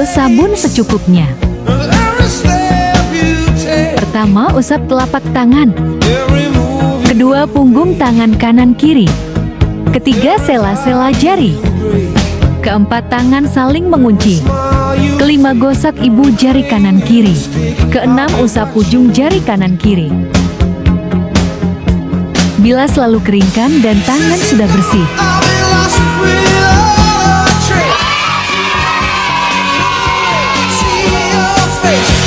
Ambil sabun secukupnya. Pertama, usap telapak tangan. Kedua, punggung tangan kanan kiri. Ketiga, sela-sela jari. Keempat, tangan saling mengunci. Kelima, gosok ibu jari kanan kiri. Keenam, usap ujung jari kanan kiri. Bilas lalu keringkan dan tangan sudah bersih. See your face.